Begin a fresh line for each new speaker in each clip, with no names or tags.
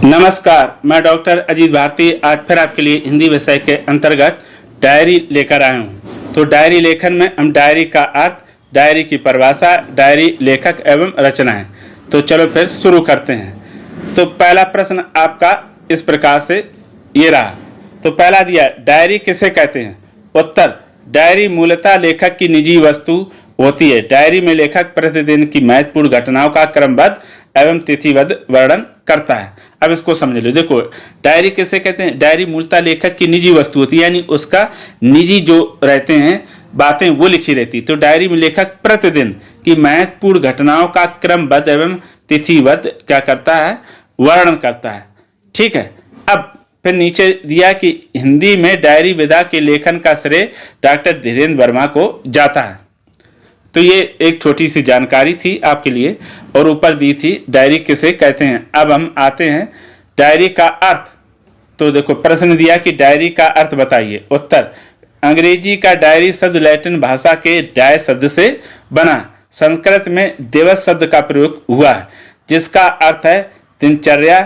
नमस्कार, मैं डॉक्टर अजीत भारती आज फिर आपके लिए हिंदी विषय के अंतर्गत डायरी लेकर आया हूँ। तो डायरी लेखन में हम डायरी का अर्थ, डायरी की परिभाषा, डायरी लेखक एवं रचनाएं। तो चलो फिर शुरू करते हैं। तो पहला प्रश्न आपका इस प्रकार से ये रहा। तो पहला दिया, डायरी किसे कहते हैं? उत्तर, डायरी मूलतः लेखक की निजी वस्तु होती है। डायरी में लेखक प्रतिदिन की महत्वपूर्ण घटनाओं का क्रमबद्ध एवं तिथिबद्ध वर्णन करता है। अब इसको समझ लो। देखो, डायरी किसे कहते हैं? डायरी मूलतः लेखक की निजी वस्तु होती है, यानी उसका निजी जो रहते हैं बातें वो लिखी रहती। तो डायरी में लेखक प्रतिदिन की महत्वपूर्ण घटनाओं का क्रमबद्ध एवं तिथिबद्ध क्या करता है? वर्णन करता है। ठीक है। अब फिर नीचे दिया कि हिंदी में डायरी विधा के लेखन का श्रेय डॉक्टर धीरेन्द्र वर्मा को जाता है। तो ये एक छोटी सी जानकारी थी आपके लिए। और ऊपर दी थी डायरी किसे कहते हैं। अब हम आते हैं डायरी का अर्थ। तो देखो, प्रश्न दिया कि डायरी का अर्थ बताइए। उत्तर, अंग्रेजी का डायरी शब्द लैटिन भाषा के डाय शब्द से बना। संस्कृत में दिवस शब्द का प्रयोग हुआ है, जिसका अर्थ है दिनचर्या,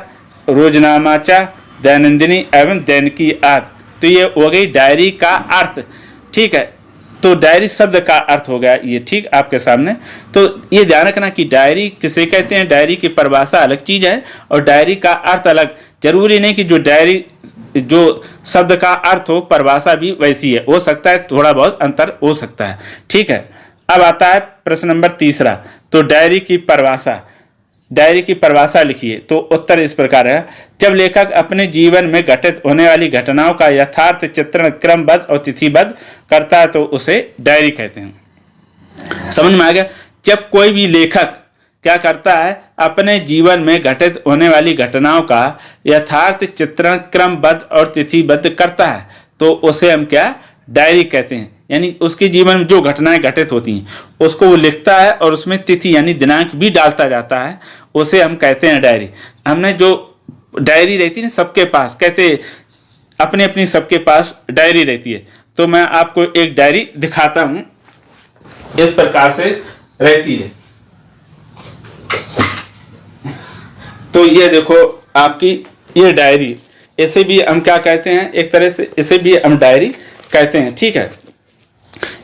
रोजनामाचा, दैनंदिनी एवं दैनिकी आदि। तो ये हो गई डायरी का अर्थ। ठीक है। तो डायरी शब्द का अर्थ हो गया ये, ठीक आपके सामने। तो ये ध्यान रखना कि डायरी किसे कहते हैं, डायरी की परिभाषा अलग चीज है और डायरी का अर्थ अलग। जरूरी नहीं कि जो डायरी जो शब्द का अर्थ हो परिभाषा भी वैसी है, हो सकता है थोड़ा बहुत अंतर हो सकता है। ठीक है। अब आता है प्रश्न नंबर तीसरा। तो डायरी की परिभाषा, डायरी की परिभाषा लिखिए। तो उत्तर इस प्रकार है, जब लेखक अपने जीवन में घटित होने वाली घटनाओं का यथार्थ चित्रण क्रमबद्ध और तिथिबद्ध करता है तो उसे डायरी कहते हैं। समझ में आ गया? जब कोई भी लेखक क्या करता है, अपने जीवन में घटित होने वाली घटनाओं का यथार्थ चित्रण क्रमबद्ध और तिथिबद्ध करता है तो उसे हम क्या डायरी कहते हैं। यानी उसके जीवन में जो घटनाएं घटित होती हैं उसको वो लिखता है और उसमें तिथि यानी दिनांक भी डालता जाता है, उसे हम कहते हैं डायरी। हमने जो डायरी रहती है सबके पास, कहते अपनी अपनी सबके पास डायरी रहती है। तो मैं आपको एक डायरी दिखाता हूं, इस प्रकार से रहती है। तो ये देखो आपकी ये डायरी, इसे भी हम क्या कहते हैं, एक तरह से इसे भी हम डायरी कहते हैं। ठीक है।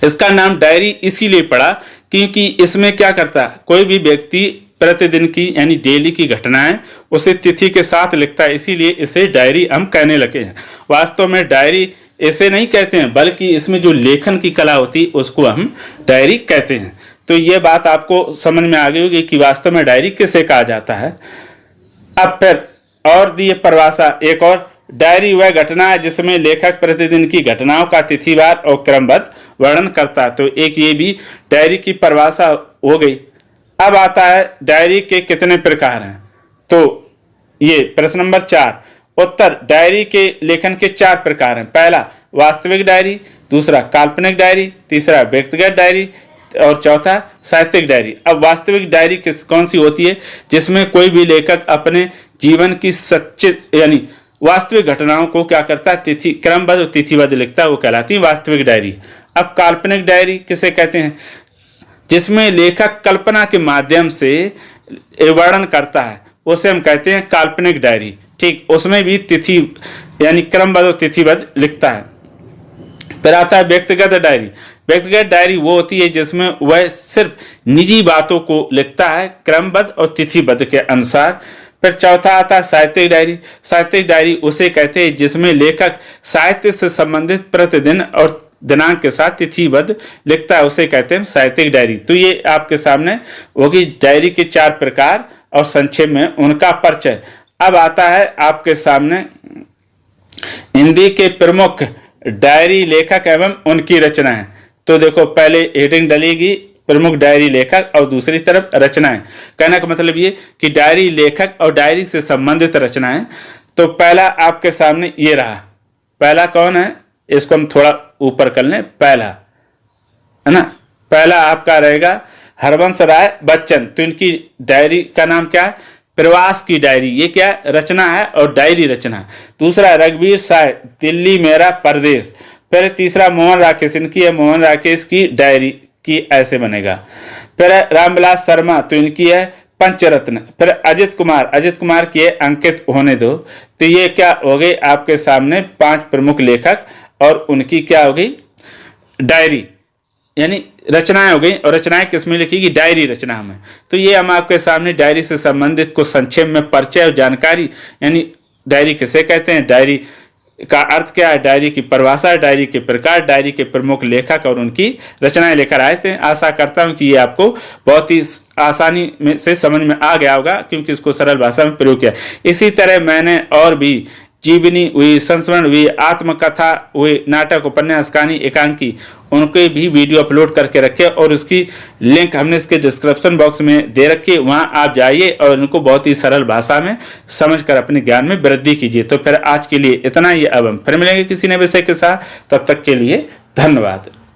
इसका नाम डायरी इसीलिए पड़ा क्योंकि इसमें क्या करता है, कोई भी व्यक्ति प्रतिदिन की यानी डेली की घटनाएं उसे तिथि के साथ लिखता है, इसीलिए इसे डायरी हम कहने लगे हैं। वास्तव में डायरी ऐसे नहीं कहते हैं, बल्कि इसमें जो लेखन की कला होती है उसको हम डायरी कहते हैं। तो ये बात आपको समझ में आ गई होगी कि वास्तव में डायरी किसे कहा जाता है। अब फिर और दिए परिभाषा एक और, डायरी वह घटना है जिसमें लेखक प्रतिदिन की घटनाओं का तिथिवार और क्रमबद्ध वर्णन करता है। तो एक ये भी डायरी की परिभाषा हो गई। अब आता है डायरी के कितने प्रकार हैं। तो ये प्रश्न नंबर 4। उत्तर, डायरी के लेखन के 4 प्रकार हैं। पहला वास्तविक डायरी, दूसरा काल्पनिक डायरी, तीसरा व्यक्तिगत डायरी और चौथा साहित्यिक डायरी। अब वास्तविक डायरी कौन सी होती है? जिसमें कोई भी लेखक अपने जीवन की सच्ची यानी वास्तविक घटनाओं को क्या करता है, तिथि क्रमबद्ध और तिथिबद्ध लिखता है, वो कहलाती है वास्तविक डायरी। अब काल्पनिक डायरी किसे कहते हैं? जिसमें लेखक कल्पना के माध्यम से वर्णन करता है, उसे हम कहते हैं काल्पनिक डायरी। ठीक, उसमें भी तिथि यानी क्रमबद्ध और तिथिबद्ध लिखता है। फिर आता है व्यक्तिगत डायरी। व्यक्तिगत डायरी वो होती है जिसमें वह सिर्फ निजी बातों को लिखता है क्रमबद्ध और तिथिबद्ध के अनुसार। फिर चौथा आता है साहित्यिक डायरी। साहित्यिक डायरी उसे कहते हैं जिसमें लेखक साहित्य से संबंधित प्रतिदिन और दिनांक के साथ तिथिबद्ध लिखता है, उसे कहते हैं साहित्यिक डायरी। तो ये आपके सामने होगी डायरी के 4 प्रकार और संक्षेप में उनका परिचय। अब आता है आपके सामने हिंदी के प्रमुख डायरी लेखक एवं उनकी रचनाएं। तो देखो, पहले हेडिंग डलेगी प्रमुख डायरी लेखक और दूसरी तरफ रचनाएं। कहने का मतलब ये कि डायरी लेखक और डायरी से संबंधित रचनाएं। तो पहला आपके सामने ये रहा। पहला कौन है, इसको हम थोड़ा ऊपर कर लें। पहला है ना, पहला आपका रहेगा हरवंश राय बच्चन। तो इनकी डायरी का नाम क्या है? प्रवास की डायरी। ये क्या है? रचना है और डायरी रचना। दूसरा रघुवीर साय, दिल्ली मेरा परदेश। फिर तीसरा मोहन राकेश, इनकी है मोहन राकेश की डायरी की ऐसे बनेगा। फिर रामविलास शर्मा, तो इनकी है पंचरत्न। फिर अजित कुमार किए अंकित होने दो। तो ये क्या हो गई आपके सामने 5 प्रमुख लेखक और उनकी क्या हो गई डायरी, यानी रचनाएं हो गई। और रचनाएं किसमें लिखी? डायरी रचना में। तो ये हम आपके सामने डायरी से संबंधित कुछ संक्षेप में परिचय और जानकारी, यानी डायरी किसे कहते हैं, डायरी का अर्थ क्या है, डायरी की परिभाषा, डायरी के प्रकार, डायरी के प्रमुख लेखक और उनकी रचनाएं लेकर आए थे। आशा करता हूं कि ये आपको बहुत ही आसानी में से समझ में आ गया होगा, क्योंकि इसको सरल भाषा में प्रयोग किया। इसी तरह मैंने और भी जीवनी हुई, संस्मरण हुई, आत्मकथा हुई, नाटक, उपन्यास, कहानी, एकांकी, उनके भी वीडियो अपलोड करके रखे और उसकी लिंक हमने इसके डिस्क्रिप्शन बॉक्स में दे रखी है। वहां आप जाइए और उनको बहुत ही सरल भाषा में समझकर अपने ज्ञान में वृद्धि कीजिए। तो फिर आज के लिए इतना ही। अब हम फिर मिलेंगे किसी नए विषय के साथ, तब तक के लिए धन्यवाद।